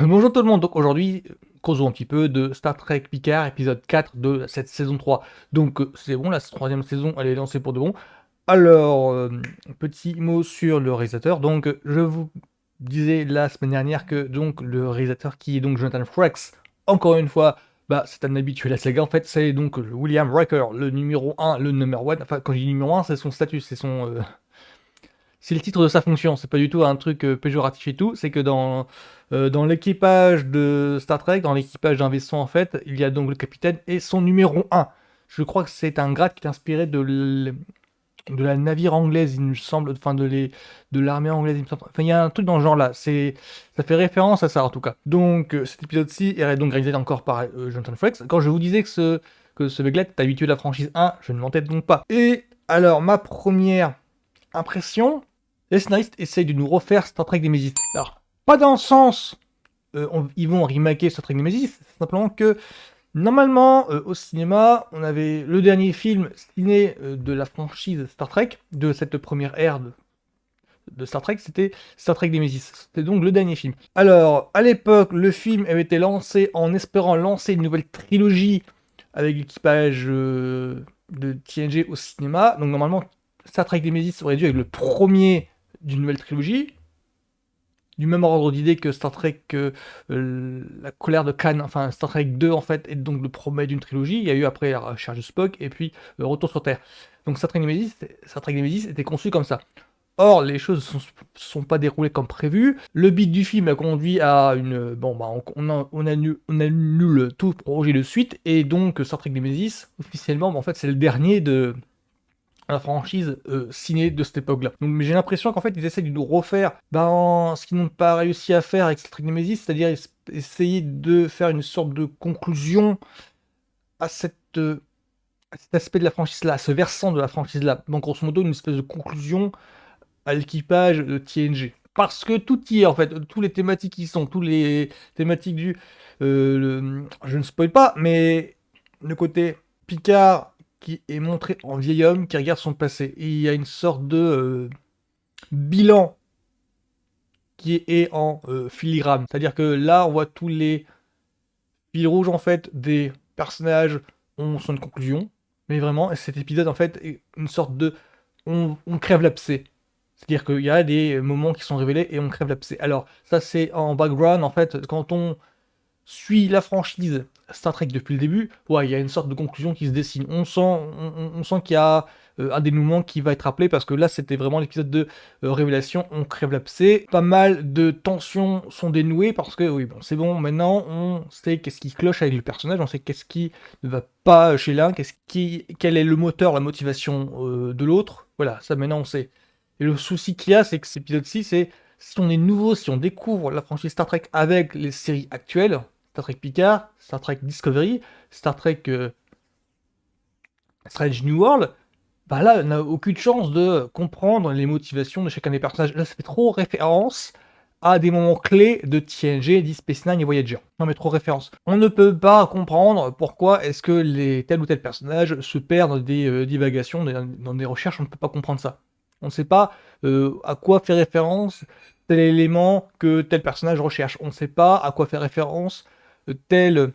Bonjour tout le monde, donc aujourd'hui, causons un petit peu de Star Trek Picard, épisode 4 de cette saison 3. Donc c'est bon, la troisième saison, elle est lancée pour de bon. Alors, petit mot sur le réalisateur. Donc je vous disais la semaine dernière que donc le réalisateur qui est donc Jonathan Frakes, encore une fois, bah, c'est un habitué de la saga en fait, c'est donc William Riker, le numéro un, le number one. Enfin, quand je dis numéro un, c'est son statut, c'est le titre de sa fonction, c'est pas du tout un truc péjoratif et tout, c'est que dans l'équipage de Star Trek, dans l'équipage d'un vaisseau en fait, il y a donc le capitaine et son numéro un. Je crois que c'est un grade qui est inspiré de la navire anglaise, il me semble, enfin de l'armée anglaise, il me semble. Enfin, il y a un truc dans ce genre-là, ça fait référence à ça en tout cas. Donc cet épisode-ci est donc réalisé encore par Jonathan Frakes. Quand je vous disais que ce mec-là est habitué de la franchise 1, je ne mentais donc pas. Et alors, ma première impression, les scénaristes essayent de nous refaire Star Trek Nemesis. Alors, pas dans le sens, ils vont remaker Star Trek Nemesis, c'est simplement que, normalement, au cinéma, on avait le dernier film ciné de la franchise Star Trek, de cette première ère de Star Trek, c'était Star Trek Nemesis. C'était donc le dernier film. Alors, à l'époque, le film avait été lancé en espérant lancer une nouvelle trilogie avec l'équipage de TNG au cinéma. Donc, normalement, Star Trek Nemesis aurait dû être le premier d'une nouvelle trilogie, du même ordre d'idée que Star Trek, la colère de Khan, enfin Star Trek 2 en fait, est donc le premier d'une trilogie. Il y a eu après la recherche de Spock et puis Retour sur Terre. Donc Star Trek Nemesis était conçu comme ça. Or, les choses ne sont pas déroulées comme prévu. Le beat du film a conduit à une. Bon, bah, on annule tout projet de suite, et donc Star Trek Nemesis, officiellement, bah, en fait, c'est le dernier de la franchise ciné de cette époque-là. Donc mais j'ai l'impression qu'en fait ils essaient de nous refaire ce qu'ils n'ont pas réussi à faire avec Star Trek Nemesis, c'est-à-dire essayer de faire une sorte de conclusion à à cet aspect de la franchise-là, à ce versant de la franchise-là. Donc grosso modo une espèce de conclusion à l'équipage de TNG. Parce que tout y est en fait, tous les thématiques qui sont, tous les thématiques je ne spoil pas, mais le côté Picard qui est montré en vieil homme qui regarde son passé. Et il y a une sorte de bilan qui est en filigrane. C'est-à-dire que là, on voit tous les fils rouges en fait des personnages ont son conclusion. Mais vraiment, cet épisode en fait est une sorte de on crève l'abcès. C'est-à-dire qu'il y a des moments qui sont révélés et on crève l'abcès. Alors, ça c'est en background, en fait, quand on suit la franchise Star Trek depuis le début, ouais, il y a une sorte de conclusion qui se dessine. On sent qu'il y a un dénouement qui va être appelé, parce que là c'était vraiment l'épisode de révélation, on crève l'abcès. Pas mal de tensions sont dénouées, parce que oui, bon, c'est bon, maintenant on sait qu'est-ce qui cloche avec le personnage, on sait qu'est-ce qui ne va pas chez l'un, quel est le moteur, la motivation de l'autre. Voilà, ça maintenant on sait. Et le souci qu'il y a, c'est que cet épisode-ci, c'est si on est nouveau, si on découvre la franchise Star Trek avec les séries actuelles, Star Trek Picard, Star Trek Discovery, Star Trek Strange New World, bah là, on n'a aucune chance de comprendre les motivations de chacun des personnages. Là, ça fait trop référence à des moments clés de TNG, Deep Space Nine et Voyager. Non mais trop référence. On ne peut pas comprendre pourquoi est-ce que tel ou tel personnage se perd dans des divagations, dans des recherches, on ne peut pas comprendre ça. On ne sait pas à quoi fait référence tel élément que tel personnage recherche. On ne sait pas à quoi fait référence telle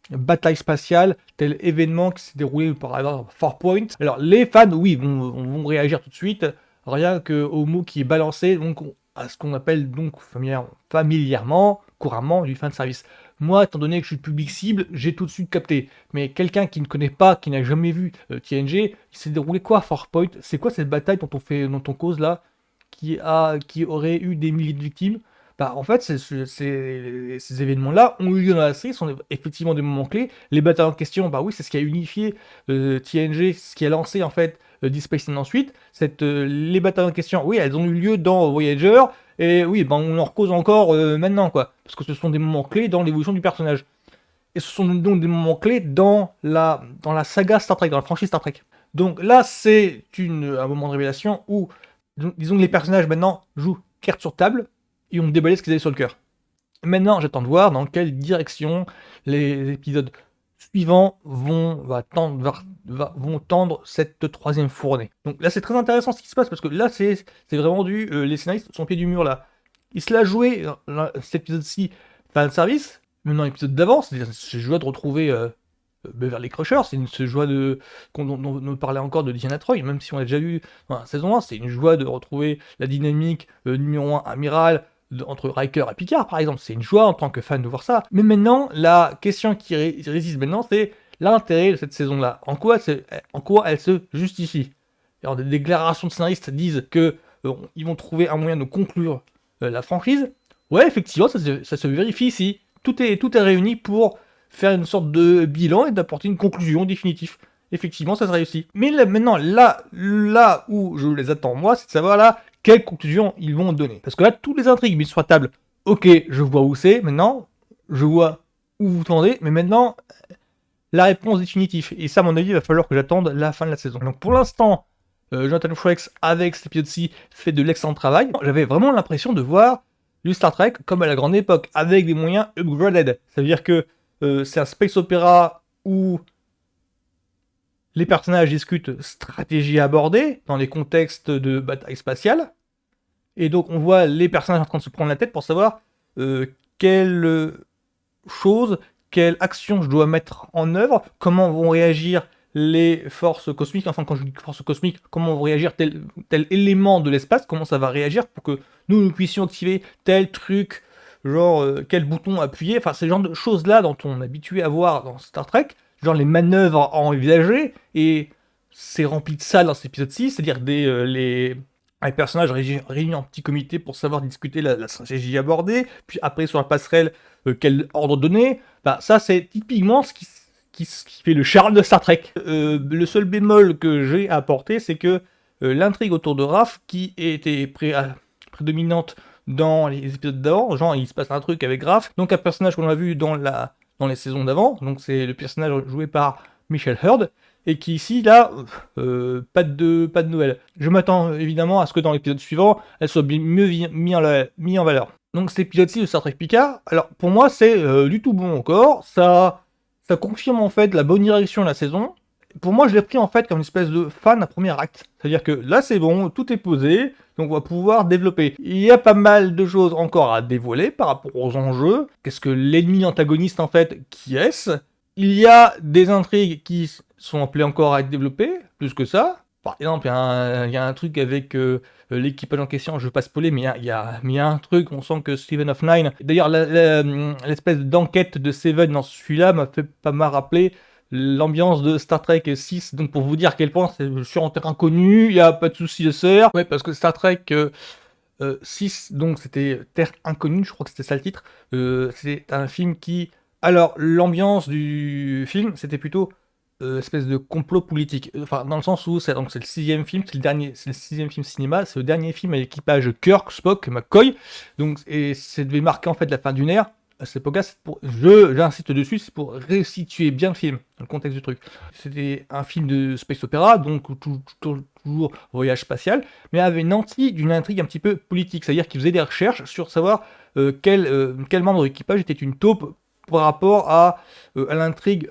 bataille spatiale, tel événement qui s'est déroulé par exemple Farpoint. Alors les fans, oui, vont réagir tout de suite, rien qu'au mot qui est balancé, donc à ce qu'on appelle donc familièrement, couramment, du fan service. Moi, étant donné que je suis le public cible, j'ai tout de suite capté. Mais quelqu'un qui ne connaît pas, qui n'a jamais vu TNG, il s'est déroulé quoi Farpoint? C'est quoi cette bataille dont on cause là, qui aurait eu des milliers de victimes? Bah, en fait, ces événements-là ont eu lieu dans la série, sont effectivement des moments clés. Les batailles en question, bah oui, c'est ce qui a unifié TNG, ce qui a lancé en fait Deep Space Nine ensuite. Les batailles en question, oui, elles ont eu lieu dans Voyager, et oui, bah, on en cause encore maintenant, quoi. Parce que ce sont des moments clés dans l'évolution du personnage. Et ce sont donc des moments clés dans la saga Star Trek, dans la franchise Star Trek. Donc là, c'est un moment de révélation où, disons que les personnages maintenant jouent carte sur table, et ont déballé ce qu'ils avaient sur le cœur. Maintenant, j'attends de voir dans quelle direction les épisodes suivants vont tendre cette troisième fournée. Donc là, c'est très intéressant ce qui se passe, parce que là, c'est vraiment les scénaristes sont au pied du mur là. Ils se la jouaient, cet épisode-ci, fanservice, même dans l'épisode d'avant, c'est-à-dire cette joie de retrouver Beverly Crusher, c'est une joie dont on parlait encore de Diana Troy, même si on l'a déjà vu dans la saison 1, c'est une joie de retrouver la dynamique numéro 1 amiral entre Riker et Picard, par exemple. C'est une joie en tant que fan de voir ça. Mais maintenant, la question qui résiste maintenant, c'est l'intérêt de cette saison-là. En quoi elle se justifie? Alors, des déclarations de scénaristes disent que ils vont trouver un moyen de conclure la franchise. Ouais, effectivement, ça se vérifie ici. Tout est réuni pour faire une sorte de bilan et d'apporter une conclusion définitive. Effectivement, ça se réussit. Mais maintenant, là où je les attends, moi, c'est de savoir là quelle conclusion ils vont donner. Parce que là, toutes les intrigues mises sur la table, ok, je vois où c'est, maintenant, je vois où vous tendez, mais maintenant, la réponse définitive. Et ça, à mon avis, il va falloir que j'attende la fin de la saison. Donc pour l'instant, Jonathan Frakes, avec cet épisode-ci, fait de l'excellent travail. J'avais vraiment l'impression de voir du Star Trek comme à la grande époque, avec des moyens upgraded. Ça veut dire que c'est un space opéra où les personnages discutent stratégie abordée dans les contextes de bataille spatiale. Et donc on voit les personnages en train de se prendre la tête pour savoir quelle chose, quelle action je dois mettre en œuvre, comment vont réagir les forces cosmiques, enfin quand je dis forces cosmiques, comment vont réagir tel élément de l'espace, comment ça va réagir pour que nous puissions activer tel truc, genre quel bouton appuyer, enfin c'est le genre de choses-là dont on est habitué à voir dans Star Trek, genre les manœuvres à envisager, et c'est rempli de ça dans cet épisode-ci, c'est-à-dire les personnages réunis en petit comité pour savoir discuter la stratégie abordée, puis après sur la passerelle, quel ordre donner, bah ça c'est typiquement ce qui fait le charme de Star Trek. Le seul bémol que j'ai à apporter, c'est que l'intrigue autour de Raph, qui était prédominante dans les épisodes d'avant, genre il se passe un truc avec Raph, donc un personnage qu'on a vu dans les saisons d'avant, donc c'est le personnage joué par Michelle Hurd, et qui ici, là, pas de nouvelles. Je m'attends évidemment à ce que dans l'épisode suivant, elle soit mieux mis en valeur. Donc cet épisode-ci de Star Trek Picard, alors pour moi c'est du tout bon encore, ça confirme en fait la bonne direction de la saison. Pour moi je l'ai pris en fait comme une espèce de fan à premier acte, c'est-à-dire que là c'est bon, tout est posé, donc on va pouvoir développer. Il y a pas mal de choses encore à dévoiler par rapport aux enjeux, qu'est-ce que l'ennemi antagoniste en fait, qui est-ce? Il y a des intrigues qui sont appelées encore à être développées, plus que ça. Par exemple, il y a un truc avec l'équipage en question, je ne veux pas spoiler, mais il y a un truc, on sent que Seven of Nine... D'ailleurs, l'espèce d'enquête de Seven dans celui-là m'a fait pas mal rappeler l'ambiance de Star Trek 6, donc pour vous dire à quel point je suis en terrain inconnu, il n'y a pas de souci de sœur. Ouais, parce que Star Trek 6, donc c'était Terre Inconnue, je crois que c'était ça le titre. C'est un film qui... Alors, l'ambiance du film, c'était plutôt espèce de complot politique. Enfin, dans le sens où c'est le 6e film, c'est le 6e film cinéma, c'est le dernier film à l'équipage Kirk, Spock, McCoy. Donc, et ça devait marquer en fait la fin d'une ère. À cette époque-là, j'insiste dessus, c'est pour resituer bien le film, dans le contexte du truc. C'était un film de space opéra, donc toujours voyage spatial, mais avait nanti d'une intrigue un petit peu politique, c'est-à-dire qu'il faisait des recherches sur savoir quel membre de l'équipage était une taupe par rapport à l'intrigue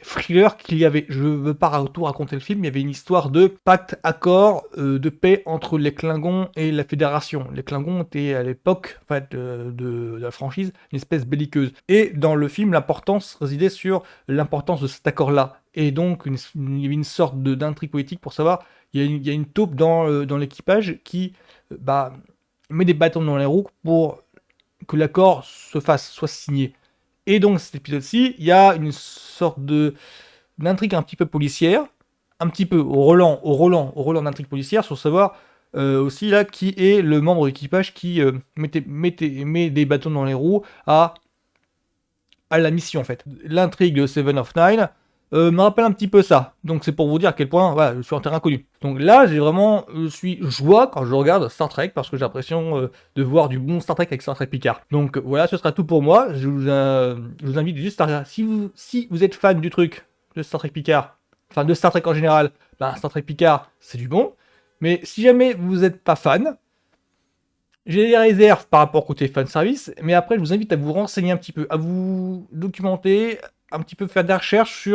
thriller qu'il y avait. Je veux pas tout raconter le film, il y avait une histoire de pacte, accord de paix entre les Klingons et la Fédération. Les Klingons étaient à l'époque en fait, de la franchise une espèce belliqueuse. Et dans le film, l'importance résidait sur l'importance de cet accord-là. Et donc, il y avait une sorte d'intrigue politique pour savoir, il y a une taupe dans l'équipage qui met des bâtons dans les roues pour que l'accord soit signé. Et donc cet épisode-ci, il y a une sorte d'intrigue un petit peu policière, un petit peu au Roland d'intrigue policière, sur savoir aussi là qui est le membre d'équipage qui met des bâtons dans les roues à la mission en fait. L'intrigue de Seven of Nine me rappelle un petit peu ça. Donc c'est pour vous dire à quel point voilà, je suis en terrain connu. Donc là, je suis joie quand je regarde Star Trek parce que j'ai l'impression de voir du bon Star Trek avec Star Trek Picard. Donc voilà, ce sera tout pour moi. Je vous invite juste à regarder. Si vous êtes fan du truc de Star Trek Picard, enfin de Star Trek en général, Star Trek Picard, c'est du bon. Mais si jamais vous n'êtes pas fan, j'ai des réserves par rapport au côté fanservice, mais après je vous invite à vous renseigner un petit peu, à vous documenter, un petit peu faire des recherches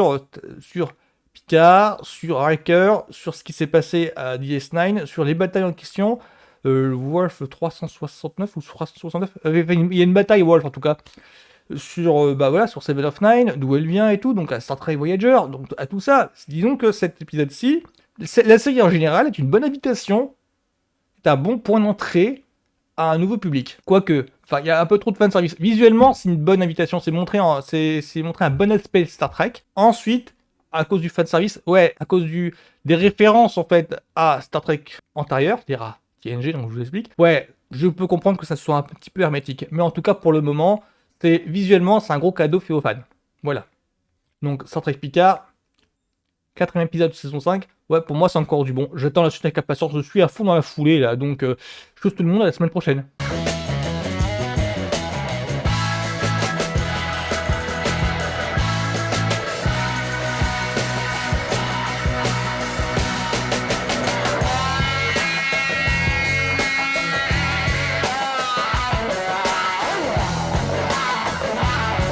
sur Picard, sur Riker, sur ce qui s'est passé à DS9, sur les batailles en question, Wolf 369 ou 369, il y a une bataille Wolf en tout cas, sur, bah, voilà, sur Seven of Nine, d'où elle vient et tout, donc à Star Trek Voyager, donc à tout ça. Disons que cet épisode-ci, la série en général est une bonne invitation, est un bon point d'entrée à un nouveau public. Quoique, enfin, il y a un peu trop de fanservice. Visuellement, c'est une bonne invitation, c'est montrer un bon aspect de Star Trek. Ensuite, à cause du fanservice, ouais, à cause des références en fait à Star Trek antérieur, c'est-à-dire à TNG, donc je vous explique. Ouais, je peux comprendre que ça soit un petit peu hermétique, mais en tout cas pour le moment, visuellement, c'est un gros cadeau fait aux fans. Voilà. Donc Star Trek Picard, quatrième épisode de saison 5. Ouais, pour moi, c'est encore du bon. J'attends la suite avec impatience. Je suis à fond dans la foulée, là. Donc, je souhaite tout le monde à la semaine prochaine.